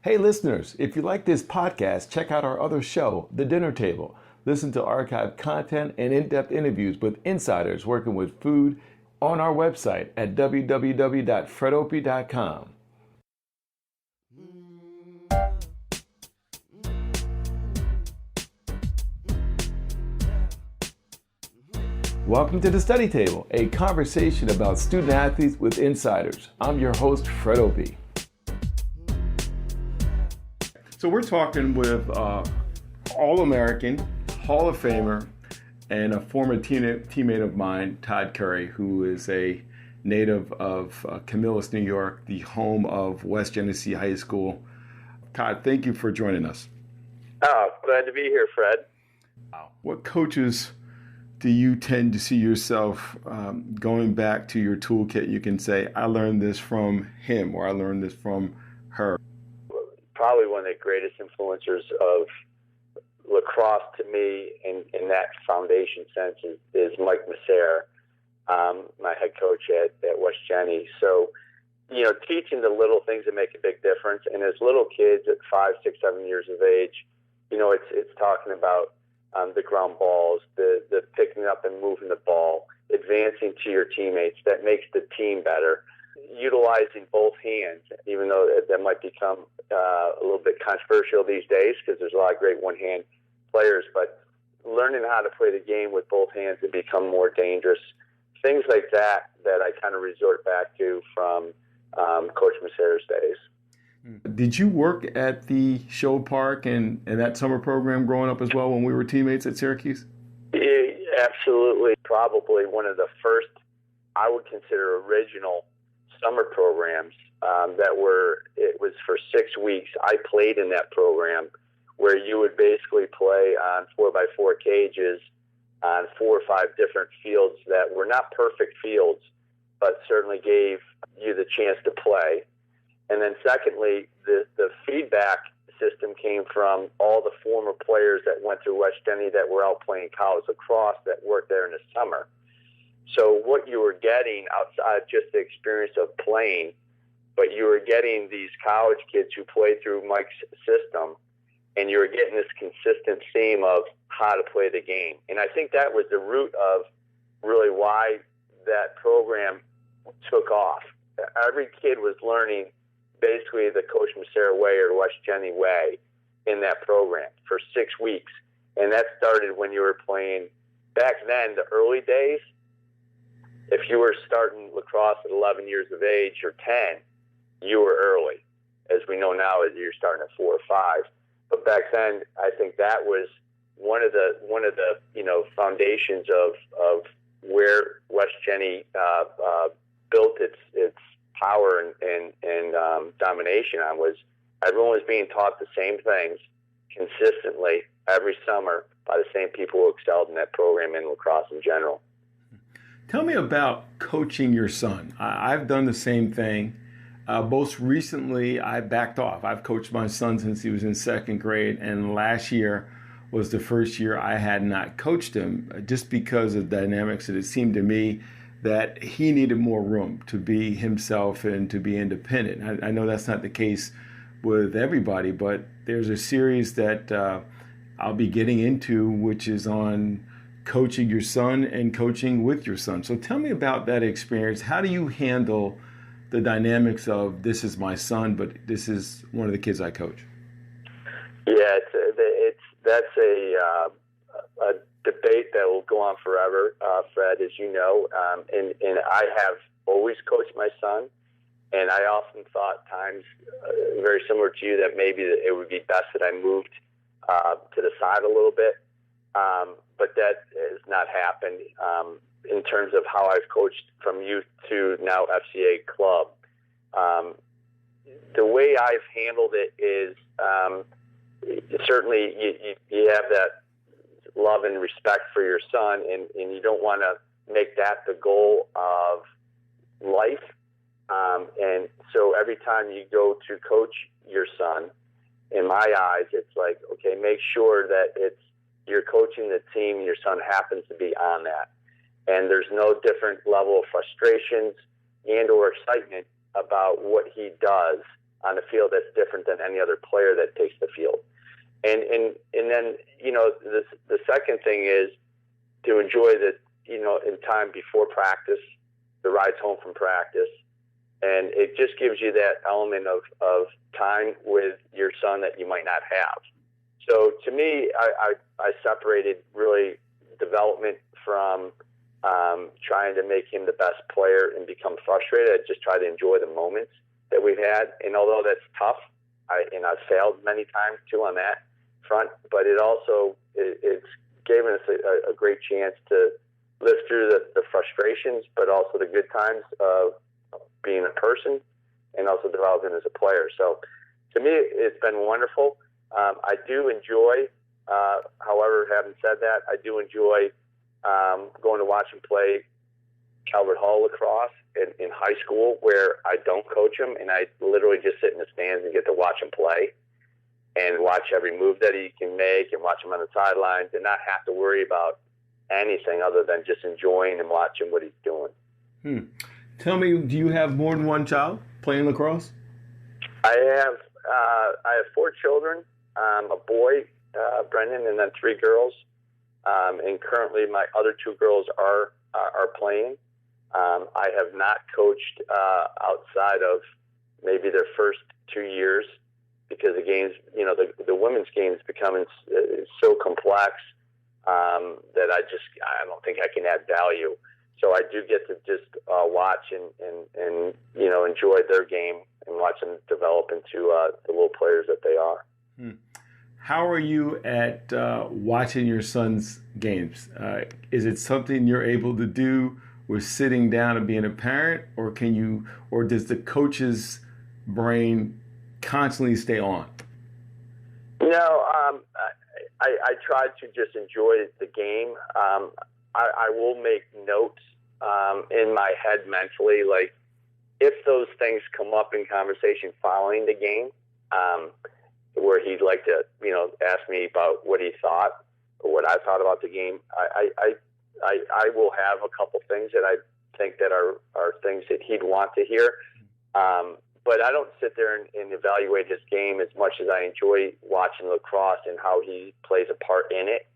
Hey listeners, if you like this podcast, check out our other show, The Dinner Table. Listen to archived content and in-depth interviews with insiders working with food on our website at www.fredopie.com. Welcome to The Study Table, a conversation about student athletes with insiders. I'm your host, Fred Opie. So we're talking with All-American, Hall of Famer, and a former teammate of mine, Todd Curry, who is a native of Camillus, New York, the home of West Genesee High School. Todd, thank you for joining us. Oh, glad to be here, Fred. What coaches do you tend to see yourself going back to your toolkit? You can say, I learned this from him, or I learned this from her. Probably one of the greatest influencers of lacrosse to me in that foundation sense is Mike Messer, my head coach at West Genny. So, teaching the little things that make a big difference. And as little kids at 5, 6, 7 years of age, it's talking about the ground balls, the picking up and moving the ball, advancing to your teammates. That makes the team better. Utilizing both hands, even though that might become a little bit controversial these days because there's a lot of great one-hand players, but learning how to play the game with both hands and become more dangerous. Things like that I kind of resort back to from Coach Messer's days. Did you work at the Show Park and that summer program growing up as well when we were teammates at Syracuse? Yeah, absolutely. Probably one of the first, I would consider, original summer programs it was for 6 weeks. I played in that program where you would basically play on 4x4 cages on 4 or 5 different fields that were not perfect fields, but certainly gave you the chance to play. And then secondly, the feedback system came from all the former players that went through West Genny that were out playing college lacrosse that worked there in the summer. So what you were getting outside just the experience of playing, but you were getting these college kids who played through Mike's system, and you were getting this consistent theme of how to play the game. And I think that was the root of really why that program took off. Every kid was learning basically the Coach Messer way or the West Genny way in that program for 6 weeks. And that started when you were playing, back then, the early days, if you were starting lacrosse at 11 years of age or 10, you were early. As we know now, you're starting at 4 or 5. But back then, I think that was one of the foundations of where West Genny built its power and domination on was everyone was being taught the same things consistently every summer by the same people who excelled in that program in lacrosse in general. Tell me about coaching your son. I've done the same thing. Most recently, I backed off. I've coached my son since he was in 2nd grade, and last year was the first year I had not coached him just because of dynamics that it seemed to me that he needed more room to be himself and to be independent. I know that's not the case with everybody, but there's a series that I'll be getting into, which is on coaching your son and coaching with your son. So tell me about that experience. How do you handle the dynamics of this is my son, but this is one of the kids I coach? Yeah, that's a debate that will go on forever, Fred, as you know. And I have always coached my son, and I often thought times very similar to you that maybe it would be best that I moved to the side a little bit. But that has not happened in terms of how I've coached from youth to now FCA club. The way I've handled it is certainly you have that love and respect for your son, and you don't want to make that the goal of life. And so every time you go to coach your son, in my eyes, it's like, okay, make sure that you're coaching the team and your son happens to be on that. And there's no different level of frustrations and or excitement about what he does on the field that's different than any other player that takes the field. And then, the second thing is to enjoy the, in time before practice, the rides home from practice. And it just gives you that element of time with your son that you might not have. So to me, I separated really development from trying to make him the best player and become frustrated. I just try to enjoy the moments that we've had. And although that's tough, I've failed many times too on that front, but it's given us a great chance to live through the frustrations, but also the good times of being a person and also developing as a player. So to me, it's been wonderful. I do enjoy, however, having said that, I do enjoy going to watch him play Calvert Hall lacrosse in high school, where I don't coach him, and I literally just sit in the stands and get to watch him play and watch every move that he can make and watch him on the sidelines and not have to worry about anything other than just enjoying and watching what he's doing. Tell me, do you have more than one child playing lacrosse? I have 4 children, a boy, Brendan, and then 3 girls. And currently my other 2 girls are playing. I have not coached outside of maybe their first 2 years, because the games, the women's game is becoming so complex that I don't think I can add value. So I do get to just watch and enjoy their game and watch them develop into the little players that they are. How are you at watching your son's games? Is it something you're able to do with sitting down and being a parent, or does the coach's brain constantly stay on? No, I try to just enjoy the game. I will make notes in my head mentally, like if those things come up in conversation following the game, where he'd like to, ask me about what he thought or what I thought about the game. I will have a couple things that I think that are things that he'd want to hear. But I don't sit there and evaluate his game as much as I enjoy watching lacrosse and how he plays a part in it.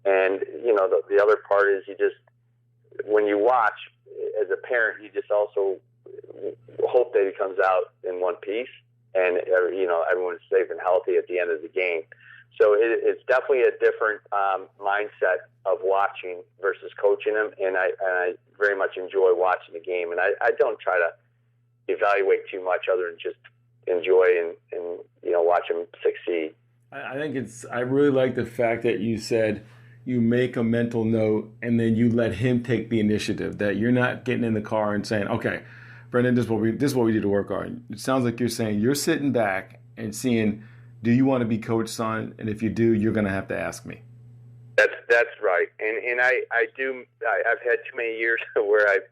And, the other part is when you watch as a parent, you just also hope that he comes out in one piece and, everyone's safe and healthy at the end of the game. So it's definitely a different mindset of watching versus coaching him. And I very much enjoy watching the game. And I don't try to evaluate too much other than just enjoy and watch him succeed. I really like the fact that you said you make a mental note and then you let him take the initiative, that you're not getting in the car and saying, okay, Brendan, this is what we need to work on. It sounds like you're saying you're sitting back and seeing, do you want to be coached, son? And if you do, you're going to have to ask me. That's right. And I've had too many years where I've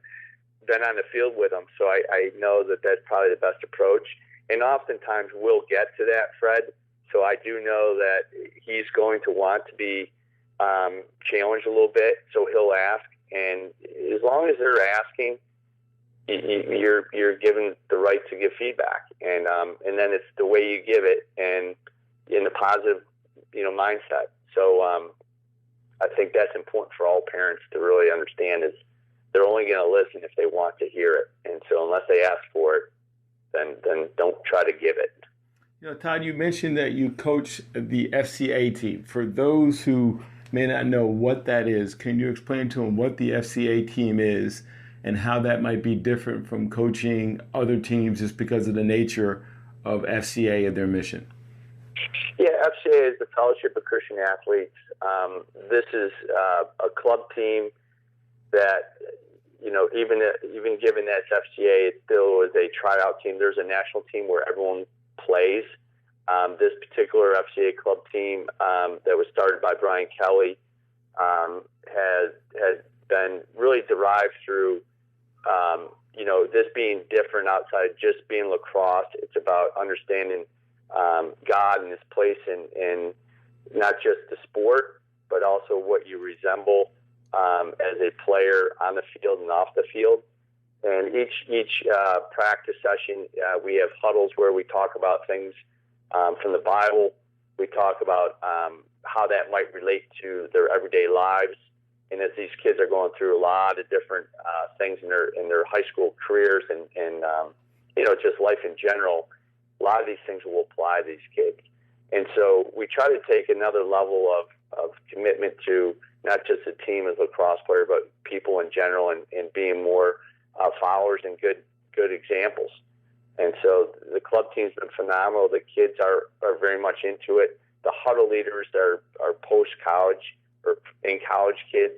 been on the field with him, so I know that that's probably the best approach. And oftentimes we'll get to that, Fred. So I do know that he's going to want to be challenged a little bit, so he'll ask. And as long as they're asking, you're given the right to give feedback. And then it's the way you give it and in a positive, mindset. So I think that's important for all parents to really understand, is they're only going to listen if they want to hear it. And so unless they ask for it, then don't try to give it. Todd, you mentioned that you coach the FCA team. For those who may not know what that is, can you explain to them what the FCA team is and how that might be different from coaching other teams just because of the nature of FCA and their mission? Yeah, FCA is the Fellowship of Christian Athletes. This is a club team that, even given that it's FCA, it still is a tryout team. There's a national team where everyone plays. This particular FCA club team that was started by Brian Kelly has been really derived through, this being different outside just being lacrosse. It's about understanding God and his place in not just the sport, but also what you resemble as a player on the field and off the field. And each practice session, we have huddles where we talk about things from the Bible. We talk about how that might relate to their everyday lives. And as these kids are going through a lot of different things in their high school careers and just life in general, a lot of these things will apply to these kids. And so we try to take another level of commitment to not just the team as a lacrosse player, but people in general, and being more followers and good examples. And so the club team's been phenomenal. The kids are very much into it. The huddle leaders are post-college or in-college kids,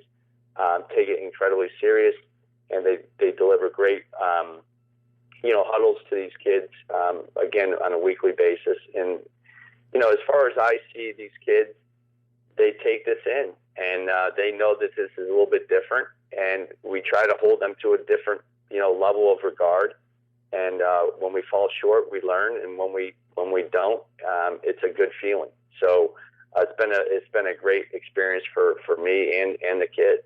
take it incredibly serious, and they deliver great huddles to these kids, again, on a weekly basis. And, as far as I see these kids, they take this in, and they know that this is a little bit different, and we try to hold them to a different, level of regard. And when we fall short, we learn, and when we don't, it's a good feeling. So it's been a great experience for me and the kids.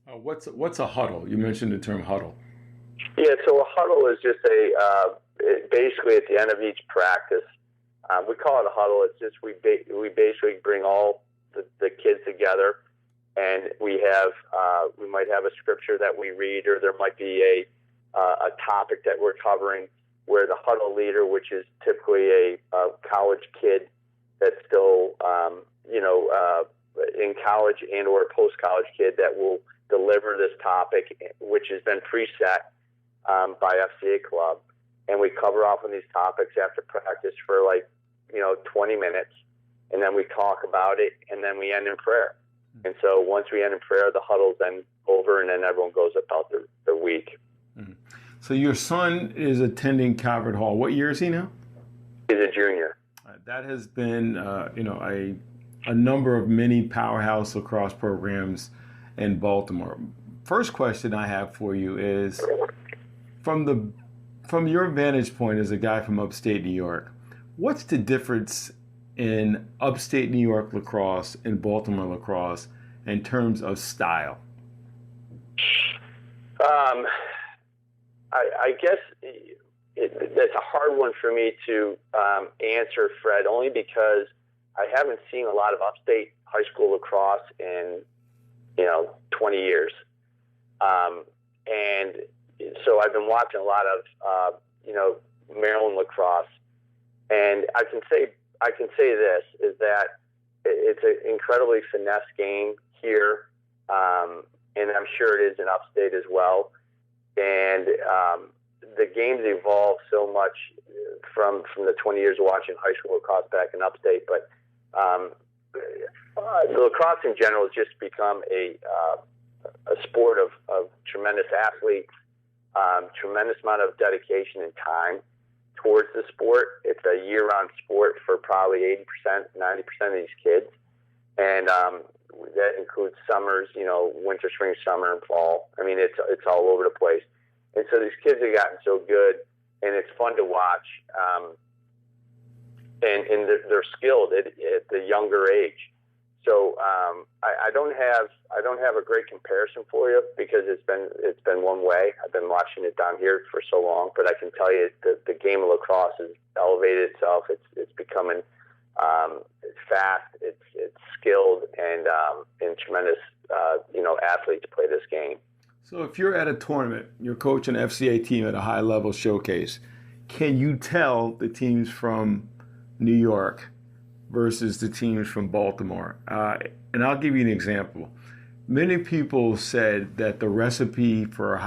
What's a huddle? You mentioned the term huddle. Yeah, so a huddle is just basically at the end of each practice. We call it a huddle. It's just we basically bring all the kids together, and we might have a scripture that we read, or there might be a topic that we're covering, where the huddle leader, which is typically a college kid that's still in college and or a post-college kid, that will deliver this topic, which has been preset by FCA Club, and we cover off on these topics after practice for 20 minutes, and then we talk about it, and then we end in prayer. And so once we end in prayer, the huddle's then over, and then everyone goes about their week. Mm-hmm. So your son is attending Calvert Hall. What year is he now? He's a junior. That has been, a number of many powerhouse lacrosse programs in Baltimore. First question I have for you is, from your vantage point as a guy from upstate New York, what's the difference in upstate New York lacrosse and Baltimore lacrosse in terms of style? I guess that's a hard one for me to answer, Fred, only because I haven't seen a lot of upstate high school lacrosse in 20 years, and so I've been watching a lot of Maryland lacrosse, and I can say this is that it's an incredibly finesse game here, and I'm sure it is in upstate as well. And the game's evolved so much from the 20 years of watching high school lacrosse back in upstate, but the lacrosse in general has just become a sport of tremendous athletes, tremendous amount of dedication and time towards the sport. It's a year-round sport for probably 80%, 90% of these kids, and that includes summers, winter, spring, summer, and fall. I mean, it's all over the place. And so these kids have gotten so good, and it's fun to watch. And they're skilled at the younger age. So I don't have a great comparison for you, because it's been one way. I've been watching it down here for so long, but I can tell you the game of lacrosse has elevated itself. It's becoming fast. It's skilled, and tremendous athletes play this game. So if you're at a tournament, you're coaching an FCA team at a high level showcase, can you tell the teams from New York versus the teams from Baltimore? And I'll give you an example. Many people said that the recipe for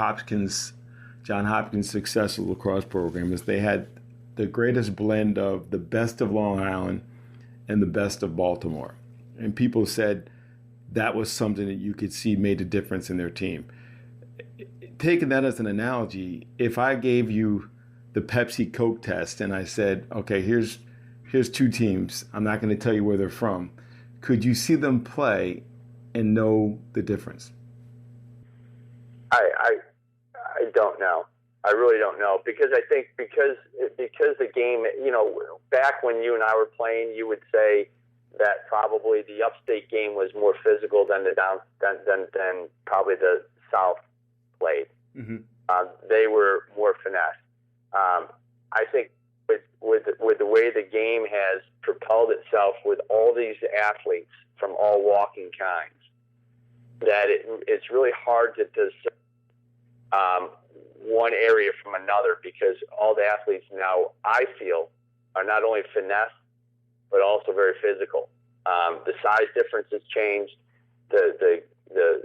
John Hopkins' successful lacrosse program is they had the greatest blend of the best of Long Island and the best of Baltimore. And people said that was something that you could see made a difference in their team. Taking that as an analogy, if I gave you the Pepsi Coke test and I said, okay, here's two teams, I'm not going to tell you where they're from, could you see them play and know the difference? I don't know. I really don't know, because I think because the game, back when you and I were playing, you would say that probably the upstate game was more physical than probably the South played. Mm-hmm. they were more finesse. I think with the way the game has propelled itself with all these athletes from all walking kinds, that it's really hard to discern one area from another, because all the athletes now, I feel, are not only finesse, but also very physical. The size difference has changed. The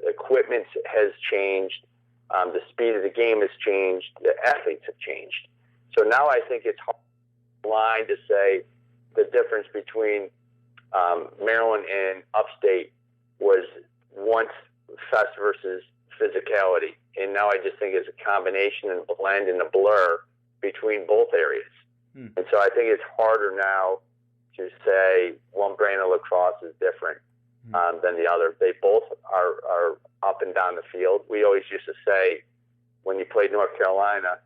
equipment has changed. The speed of the game has changed. The athletes have changed. So now I think it's hard line to say the difference between Maryland and Upstate was once fest versus physicality, and now I just think it's a combination and a blend and a blur between both areas. And so I think it's harder now to say one brand of lacrosse is different than the other. They both are up and down the field. We always used to say when you played North Carolina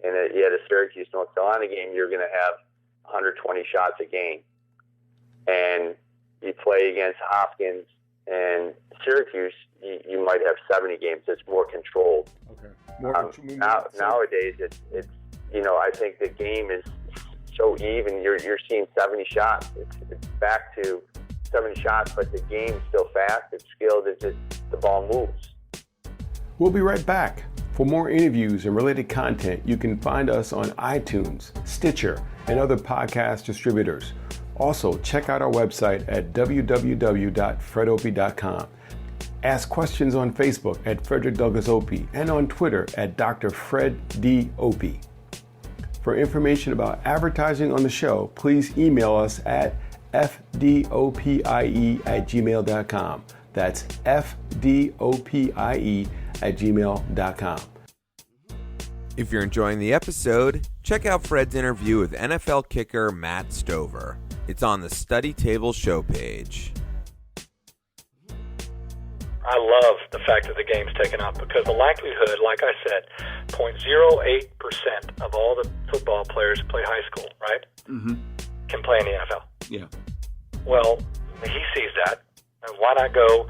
and you had a Syracuse North Carolina game, you're going to have 120 shots a game. And you play against Hopkins and Syracuse, you might have 70 games. It's more controlled. Okay. Nowadays, it's I think the game is so even. You're seeing 70 shots. It's back to 70 shots, but the game's still fast. It's skilled. It's just the ball moves. We'll be right back. For more interviews and related content, you can find us on iTunes, Stitcher, and other podcast distributors. Also, check out our website at www.fredopie.com. Ask questions on Facebook at Frederick Douglass Opie and on Twitter at Dr. Fred D. Opie. For information about advertising on the show, please email us at fdopie@gmail.com. That's fdopie@gmail.com. If you're enjoying the episode, check out Fred's interview with NFL kicker Matt Stover. It's on the Study Table show page. I love the fact that the game's taken up, because the likelihood, like I said, 0.08% of all the football players who play high school, right, can play in the NFL. Yeah. Well, he sees that. And why not go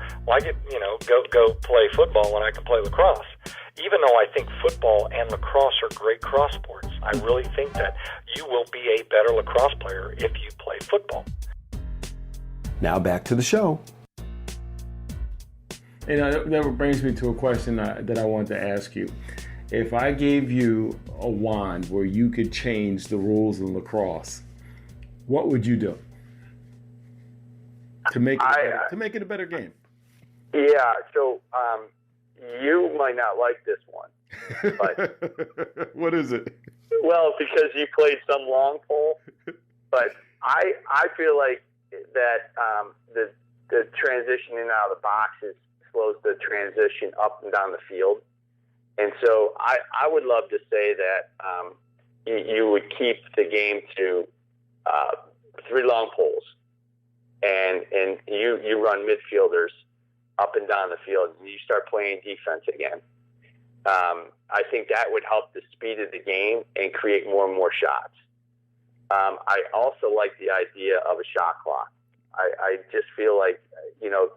play football when I can play lacrosse? Even though I think football and lacrosse are great cross sports, I really think that you will be a better lacrosse player if you play football. Now back to the show. And that brings me to a question that I want to ask you. If I gave you a wand where you could change the rules of lacrosse, what would you do to make it a better game? Yeah, so you might not like this one, but what is it? Well, because you played some long pole, but I feel like that the transition in and out of the boxes slows the transition up and down the field. And so I would love to say that you would keep the game to 3 long poles, and you run midfielders up and down the field, and you start playing defense again. I think that would help the speed of the game and create more and more shots. I also like the idea of a shot clock. I just feel like,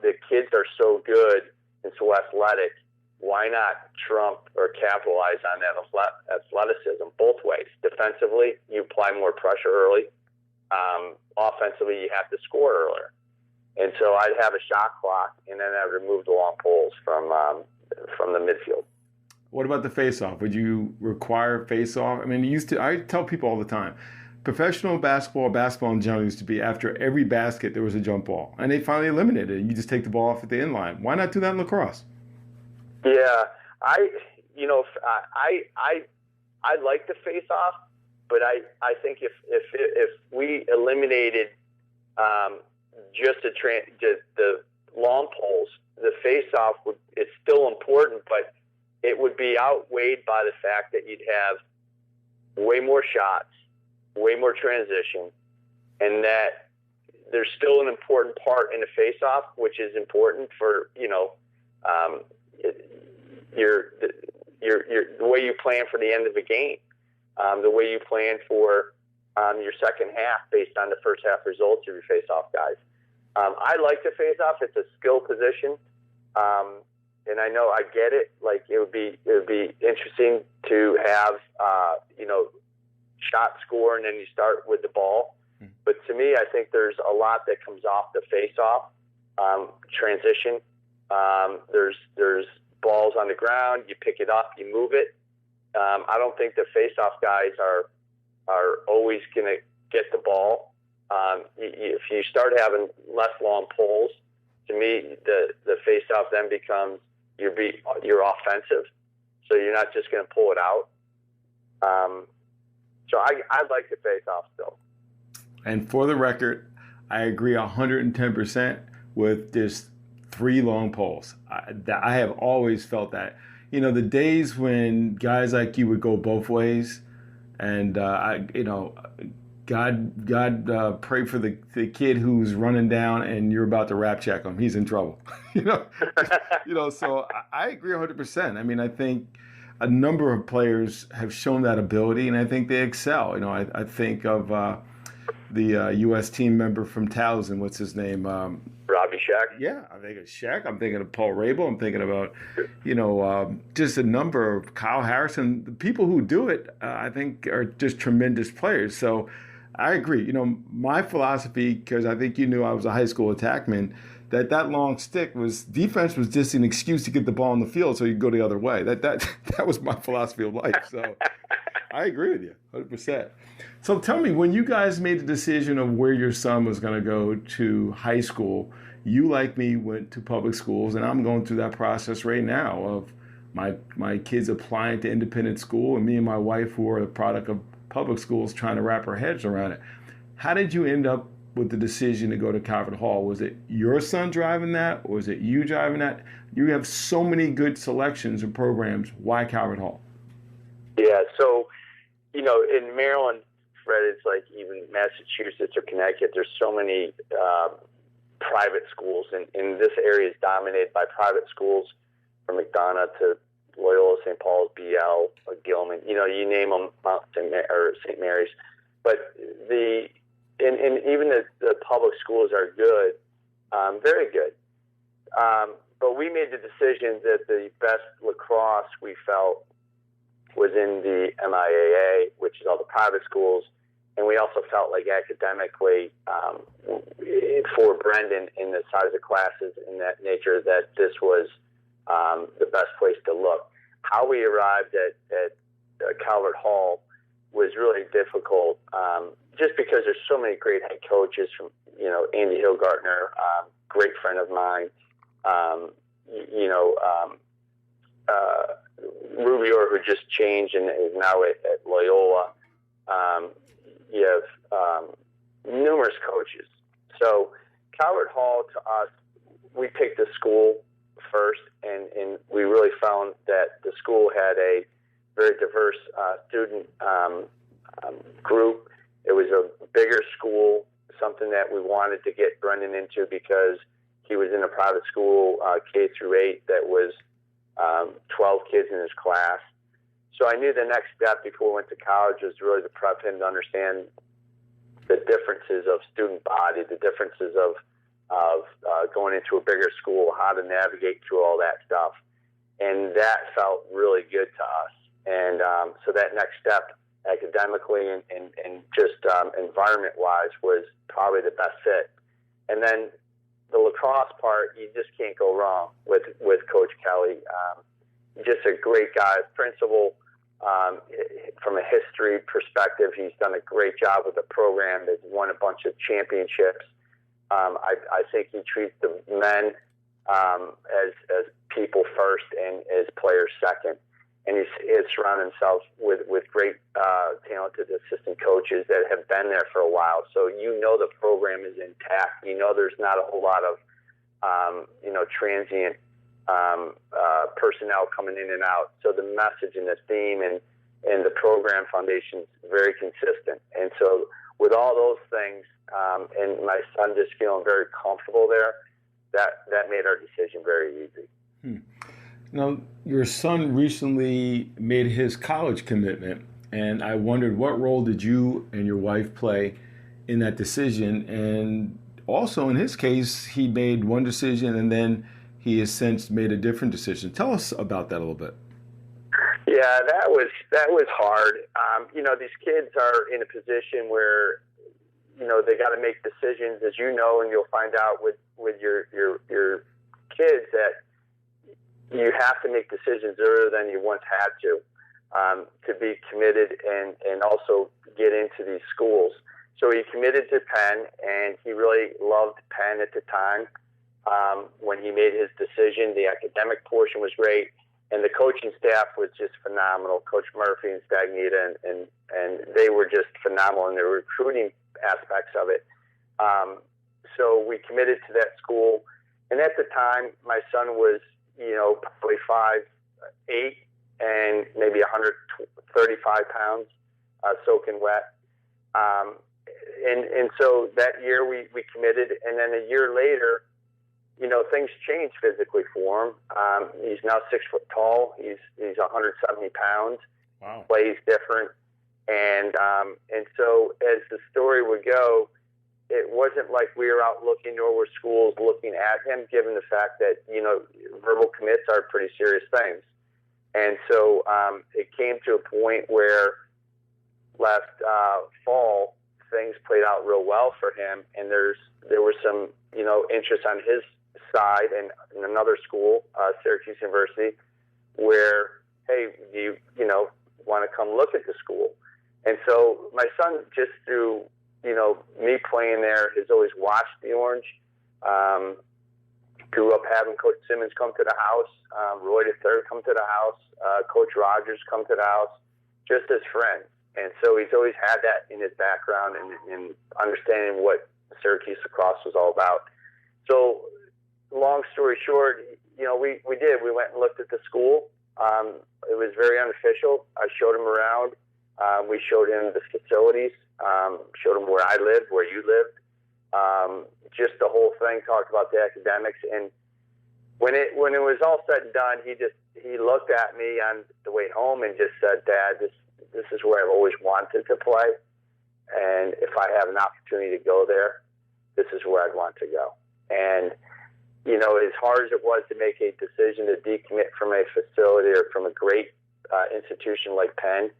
the kids are so good and so athletic. Why not trump or capitalize on that athleticism both ways? Defensively, you apply more pressure early. Offensively, you have to score earlier. And so I'd have a shot clock, and then I'd remove the long poles from the midfield. What about the face-off? Would you require face-off? I mean, I tell people all the time, professional basketball in general used to be after every basket there was a jump ball, and they finally eliminated it. You just take the ball off at the end line. Why not do that in lacrosse? Yeah, I like the face-off, but I think if we eliminated just the long poles, the face-off is still important, but it would be outweighed by the fact that you'd have way more shots, way more transition, and that there's still an important part in the face-off, which is important for the way you plan for the end of the game, the way you plan for your second half based on the first half results of your face-off guys. I like the face-off. It's a skill position. and I know I get it. Like it would be interesting to have shot score and then you start with the ball. But to me, I think there's a lot that comes off the face-off transition. There's balls on the ground. You pick it up, you move it. I don't think the face-off guys are always going to get the ball. If you start having less long pulls, to me, the face-off then becomes you're offensive. So you're not just going to pull it out. So I like the face-off still. And for the record, I agree 110% with just 3 long poles. I have always felt that. You know, the days when guys like you would go both ways, and God pray for the kid who's running down and you're about to rap check him. He's in trouble. So I agree 100%. I mean, I think a number of players have shown that ability, and I think they excel. You know, I think of the U.S. team member from Towson. What's his name? Robbie Shack. Yeah, I'm thinking of Shack. I'm thinking of Paul Rabel. I'm thinking about, just a number of Kyle Harrison. The people who do it, I think, are just tremendous players. So I agree. You know, my philosophy, because I think you knew I was a high school attackman, that long stick defense was just an excuse to get the ball on the field so you could go the other way. That was my philosophy of life. So I agree with you 100%. So tell me, when you guys made the decision of where your son was going to go to high school, you, like me, went to public schools, and I'm going through that process right now of my kids applying to independent school, and me and my wife, who are the product of public schools, trying to wrap our heads around it. How did you end up with the decision to go to Calvert Hall? Was it your son driving that, or was it you driving that? You have so many good selections and programs. Why Calvert Hall? Yeah, so, in Maryland, Fred, it's like even Massachusetts or Connecticut, there's so many private schools, and this area is dominated by private schools, from McDonough to Loyola, St. Paul's, BL, or Gilman. You name them, St. Mary's. But and even the public schools are good, very good. But we made the decision that the best lacrosse we felt was in the MIAA, which is all the private schools. And we also felt like academically, for Brendan in the size of classes in that nature, that this was the best place to look. How we arrived at Calvert Hall was really difficult, just because there's so many great head coaches from, Andy Hillgartner, great friend of mine, Rubior, who just changed and is now at Loyola. You have numerous coaches. So Calvert Hall, to us, we picked the school first, and we really found that the school had a very diverse student group. It was a bigger school, something that we wanted to get Brendan into because he was in a private school, K through 8, that was 12 kids in his class. So I knew the next step before we went to college was really to prep him to understand the differences of student body, the differences of going into a bigger school, how to navigate through all that stuff. And that felt really good to us. And so that next step academically and just environment-wise was probably the best fit. And then the lacrosse part, you just can't go wrong with Coach Kelly. Just a great guy, principal. From a history perspective, he's done a great job with the program. They've won a bunch of championships. I think he treats the men as people first and as players second. And he's surrounded himself with great talented assistant coaches that have been there for a while. So the program is intact. There's not a whole lot of transient personnel coming in and out. So the message and the theme and the program foundation is very consistent. And so with all those things, and my son just feeling very comfortable there, that made our decision very easy. Now, your son recently made his college commitment, and I wondered what role did you and your wife play in that decision? And also in his case, he made one decision and then he has since made a different decision. Tell us about that a little bit. Yeah, that was hard. These kids are in a position where, they got to make decisions, as you know, and you'll find out with your kids that you have to make decisions earlier than you once had to be committed and also get into these schools. So he committed to Penn, and he really loved Penn at the time. When he made his decision, the academic portion was great, and the coaching staff was just phenomenal. Coach Murphy and Stagnita, and they were just phenomenal in the recruiting aspects of it. So we committed to that school, and at the time, my son was, probably 5'8" and maybe 135 pounds, soaking wet. And so that year we committed, and then a year later, things changed physically for him. He's now 6 foot tall. He's 170 pounds. Wow. Plays different. And so as the story would go, it wasn't like we were out looking, nor were schools looking at him, given the fact that, verbal commits are pretty serious things. And so it came to a point where last fall, things played out real well for him, and there was some, interest on his side and in another school, Syracuse University, where, hey, do you want to come look at the school? And so my son, just through, me playing there, has always watched the Orange. Grew up having Coach Simmons come to the house, Roy III come to the house, Coach Rogers come to the house, just as friends. And so he's always had that in his background and understanding what Syracuse lacrosse was all about. So long story short, we did. We went and looked at the school. It was very unofficial. I showed him around. We showed him the facilities, showed him where I lived, where you lived. Just the whole thing, talked about the academics. And when it was all said and done, he looked at me on the way home and just said, "Dad, this is where I've always wanted to play. And if I have an opportunity to go there, this is where I'd want to go." And, as hard as it was to make a decision to decommit from a facility or from a great institution like Penn,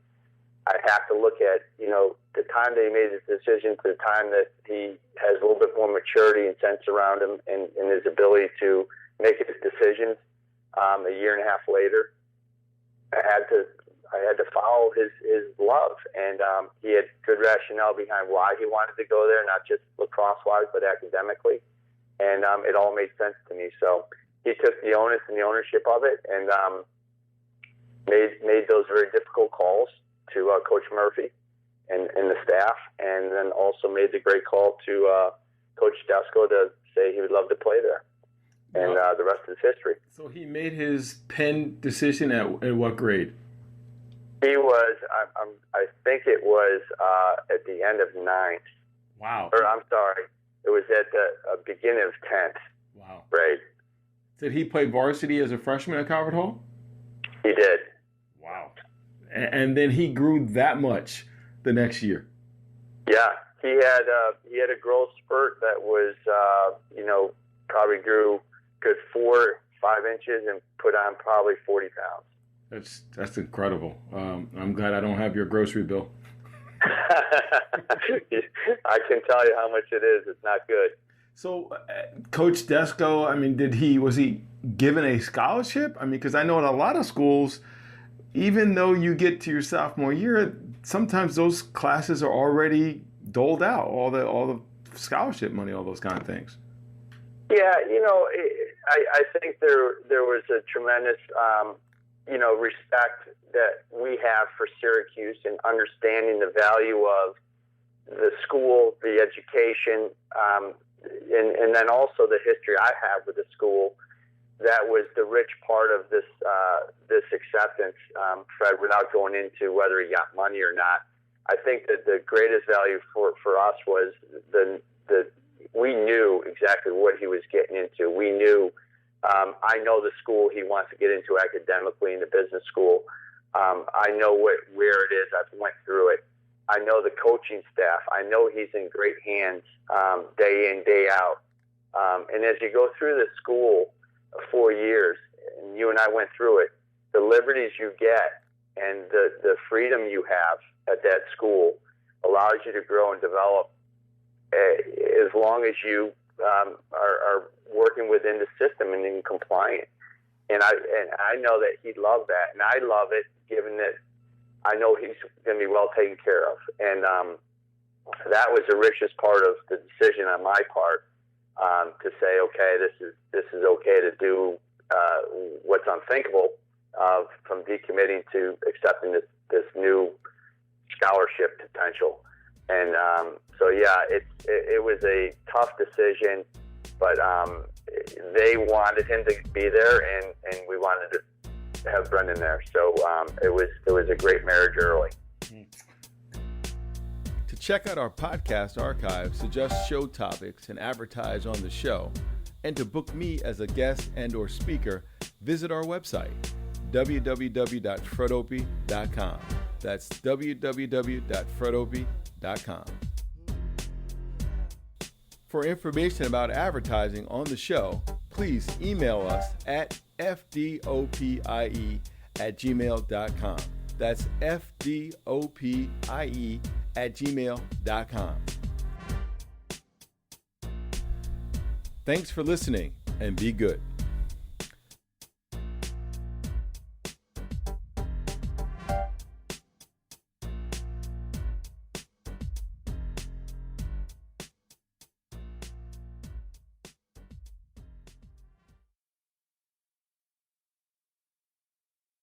I have to look at, the time that he made his decision to the time that he has a little bit more maturity and sense around him and his ability to make his decisions a year and a half later. I had to follow his love, and he had good rationale behind why he wanted to go there, not just lacrosse-wise, but academically. And it all made sense to me. So he took the onus and the ownership of it, and made those very difficult calls to Coach Murphy and the staff, and then also made the great call to Coach Desko to say he would love to play there. And the rest is history. So he made his Penn decision at what grade? He was, I think it was at the end of 9th. Wow. Or I'm sorry, it was at the beginning of 10th. Wow. Grade. Did he play varsity as a freshman at Calvert Hall? He did. Wow. And then he grew that much the next year. Yeah, he had a growth spurt that was, probably grew good 4 or 5 inches and put on probably 40 pounds. That's incredible. I'm glad I don't have your grocery bill. I can tell you how much it is. It's not good. So, Coach Desko, was he given a scholarship? Because I know in a lot of schools, even though you get to your sophomore year, sometimes those classes are already doled out, all the scholarship money, all those kind of things. Yeah, I think there was a tremendous, respect that we have for Syracuse and understanding the value of the school, the education, and then also the history I have with the school. That was the rich part of this acceptance, Fred, without going into whether he got money or not. I think that the greatest value for us was we knew exactly what he was getting into. We knew, I know the school he wants to get into academically in the business school. I know where it is. I've went through it. I know the coaching staff. I know he's in great hands day in, day out. And as you go through the school, 4 years, and you and I went through it, the liberties you get and the freedom you have at that school allows you to grow and develop as long as you are working within the system and in compliant. And I know that he'd love that, and I love it, given that I know he's going to be well taken care of. And that was the richest part of the decision on my part, to say, okay, this is okay to do what's unthinkable, from decommitting to accepting this new scholarship potential. And so yeah, it was a tough decision, but they wanted him to be there, and we wanted to have Brendan there. So it was a great marriage early. To check out our podcast archive, suggest show topics, and advertise on the show, and to book me as a guest and or speaker, visit our website, www.fredopie.com. That's www.fredopie.com. For information about advertising on the show, please email us at fdopie@gmail.com. That's fdopie@gmail.com. Thanks for listening, and be good.